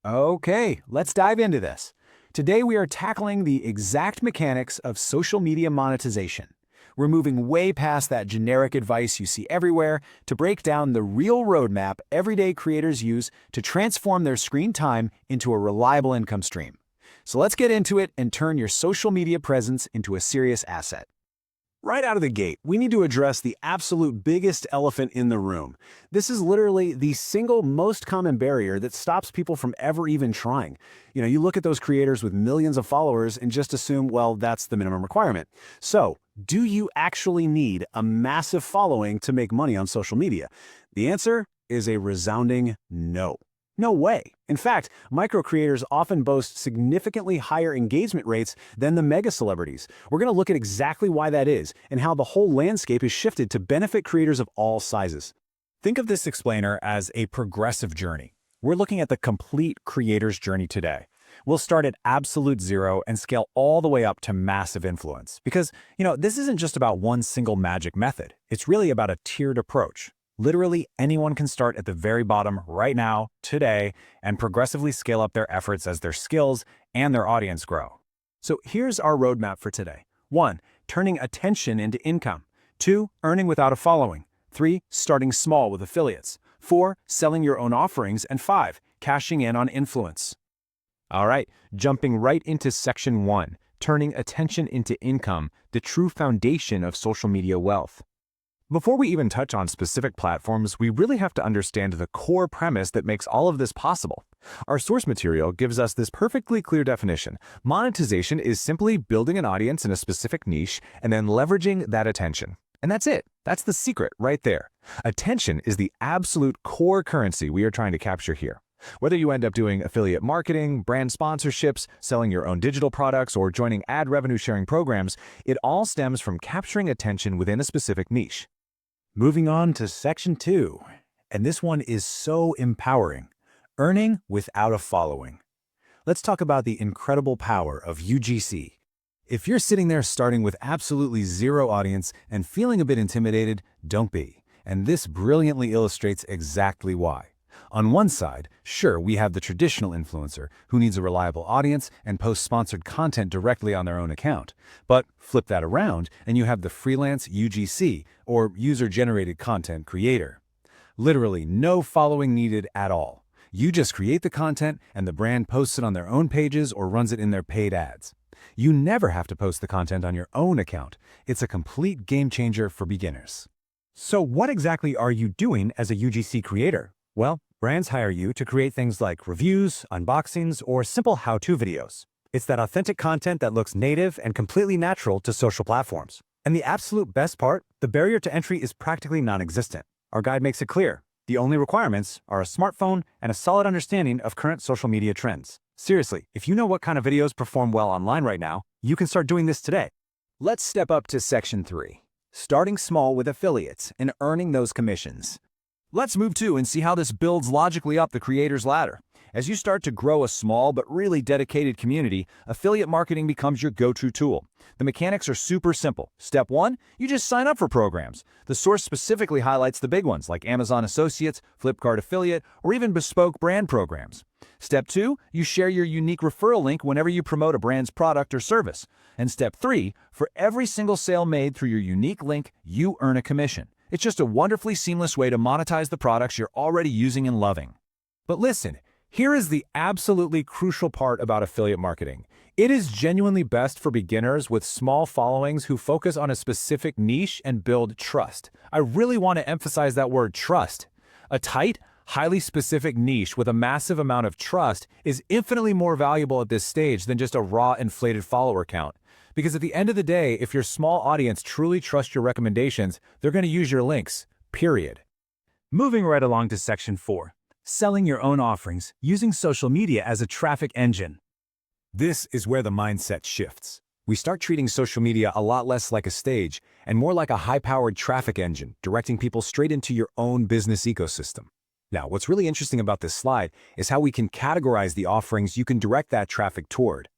Okay, let's dive into this. Today we are tackling the exact mechanics of social media monetization. We're moving way past that generic advice you see everywhere to break down the real roadmap everyday creators use to transform their screen time into a reliable income stream. So let's get into it and turn your social media presence into a serious asset. Right out of the gate, we need to address the absolute biggest elephant in the room. This is literally the single most common barrier that stops people from ever even trying. You look at those creators with millions of followers and just assume, well, that's the minimum requirement. So, do you actually need a massive following to make money on social media? The answer is a resounding no. No way. In fact, micro creators often boast significantly higher engagement rates than the mega celebrities. We're going to look at exactly why that is and how the whole landscape has shifted to benefit creators of all sizes. Think of this explainer as a progressive journey. We're looking at the complete creator's journey today. We'll start at absolute zero and scale all the way up to massive influence. Because, this isn't just about one single magic method. It's really about a tiered approach. Literally anyone can start at the very bottom right now, today, and progressively scale up their efforts as their skills and their audience grow. So here's our roadmap for today. 1. Turning attention into income. 2. Earning without a following. 3. Starting small with affiliates. 4. Selling your own offerings. And 5. Cashing in on influence. All right, jumping right into section 1. Turning attention into income, the true foundation of social media wealth. Before we even touch on specific platforms, we really have to understand the core premise that makes all of this possible. Our source material gives us this perfectly clear definition. Monetization is simply building an audience in a specific niche and then leveraging that attention. And that's it. That's the secret right there. Attention is the absolute core currency we are trying to capture here. Whether you end up doing affiliate marketing, brand sponsorships, selling your own digital products, or joining ad revenue sharing programs, it all stems from capturing attention within a specific niche. Moving on to section 2, and this one is so empowering. Earning without a following. Let's talk about the incredible power of UGC. If you're sitting there starting with absolutely zero audience and feeling a bit intimidated, don't be. And this brilliantly illustrates exactly why. On one side, sure, we have the traditional influencer who needs a reliable audience and posts sponsored content directly on their own account. But flip that around and you have the freelance UGC, or user-generated content creator. Literally no following needed at all. You just create the content and the brand posts it on their own pages or runs it in their paid ads. You never have to post the content on your own account. It's a complete game changer for beginners. So what exactly are you doing as a UGC creator? Well, brands hire you to create things like reviews, unboxings, or simple how-to videos. It's that authentic content that looks native and completely natural to social platforms. And the absolute best part, the barrier to entry is practically non-existent. Our guide makes it clear. The only requirements are a smartphone and a solid understanding of current social media trends. Seriously, if you know what kind of videos perform well online right now, you can start doing this today. Let's step up to section 3. Starting small with affiliates and earning those commissions. Let's move to and see how this builds logically up the creator's ladder. As you start to grow a small but really dedicated community, affiliate marketing becomes your go-to tool. The mechanics are super simple. Step 1, you just sign up for programs. The source specifically highlights the big ones like Amazon Associates, Flipkart Affiliate, or even bespoke brand programs. Step 2, you share your unique referral link whenever you promote a brand's product or service. And step 3, for every single sale made through your unique link, you earn a commission. It's just a wonderfully seamless way to monetize the products you're already using and loving. But listen, here is the absolutely crucial part about affiliate marketing. It is genuinely best for beginners with small followings who focus on a specific niche and build trust. I really want to emphasize that word trust. A tight, highly specific niche with a massive amount of trust is infinitely more valuable at this stage than just a raw inflated follower count. Because at the end of the day, if your small audience truly trusts your recommendations, they're going to use your links, period. Moving right along to section 4. Selling your own offerings, using social media as a traffic engine. This is where the mindset shifts. We start treating social media a lot less like a stage and more like a high-powered traffic engine, directing people straight into your own business ecosystem. Now, what's really interesting about this slide is how we can categorize the offerings you can direct that traffic toward.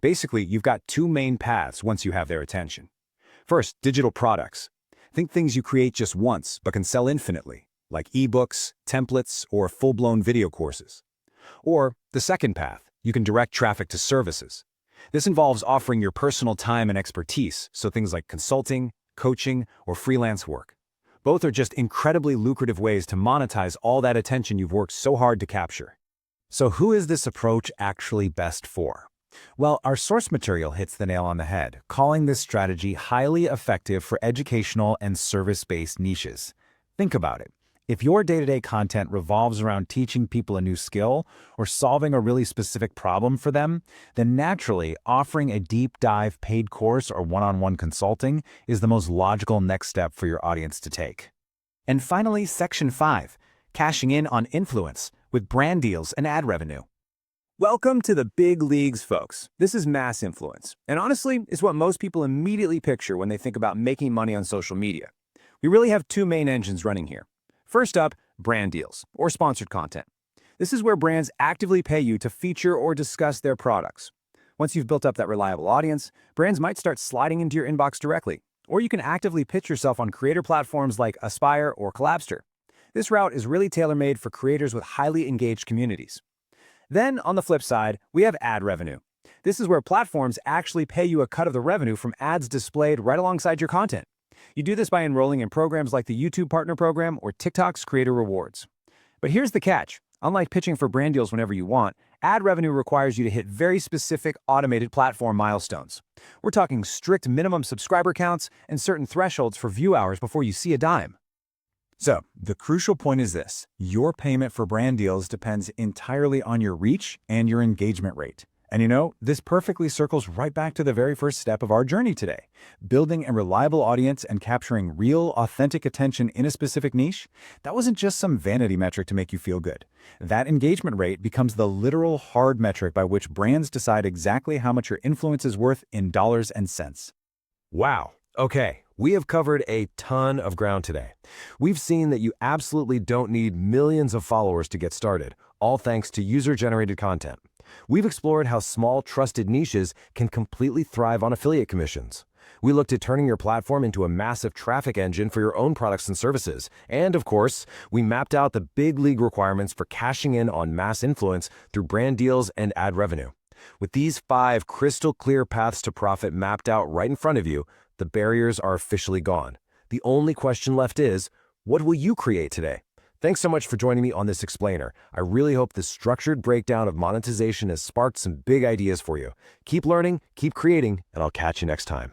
Basically, you've got two main paths once you have their attention. First, digital products. Think things you create just once but can sell infinitely, like ebooks, templates, or full-blown video courses. Or the second path, you can direct traffic to services. This involves offering your personal time and expertise, so things like consulting, coaching, or freelance work. Both are just incredibly lucrative ways to monetize all that attention you've worked so hard to capture. So who is this approach actually best for? Well, our source material hits the nail on the head, calling this strategy highly effective for educational and service-based niches. Think about it. If your day-to-day content revolves around teaching people a new skill or solving a really specific problem for them, then naturally offering a deep dive paid course or one-on-one consulting is the most logical next step for your audience to take. And finally, Section 5, cashing in on influence with brand deals and ad revenue. Welcome to the big leagues, folks. This is mass influence, and honestly, it's what most people immediately picture when they think about making money on social media. We really have two main engines running here. First up, brand deals, or sponsored content. This is where brands actively pay you to feature or discuss their products. Once you've built up that reliable audience, brands might start sliding into your inbox directly, or you can actively pitch yourself on creator platforms like Aspire or Collabster. This route is really tailor-made for creators with highly engaged communities. Then, on the flip side, we have ad revenue. This is where platforms actually pay you a cut of the revenue from ads displayed right alongside your content. You do this by enrolling in programs like the YouTube Partner Program or TikTok's Creator Rewards. But here's the catch. Unlike pitching for brand deals whenever you want, ad revenue requires you to hit very specific automated platform milestones. We're talking strict minimum subscriber counts and certain thresholds for view hours before you see a dime. So, the crucial point is this. Your payment for brand deals depends entirely on your reach and your engagement rate. And this perfectly circles right back to the very first step of our journey today. Building a reliable audience and capturing real, authentic attention in a specific niche, that wasn't just some vanity metric to make you feel good. That engagement rate becomes the literal hard metric by which brands decide exactly how much your influence is worth in dollars and cents. Wow. Okay, we have covered a ton of ground today. We've seen that you absolutely don't need millions of followers to get started, all thanks to user-generated content. We've explored how small, trusted niches can completely thrive on affiliate commissions. We looked at turning your platform into a massive traffic engine for your own products and services. And of course, we mapped out the big league requirements for cashing in on mass influence through brand deals and ad revenue. With these 5 crystal clear paths to profit mapped out right in front of you, the barriers are officially gone. The only question left is, what will you create today? Thanks so much for joining me on this explainer. I really hope this structured breakdown of monetization has sparked some big ideas for you. Keep learning, keep creating, and I'll catch you next time.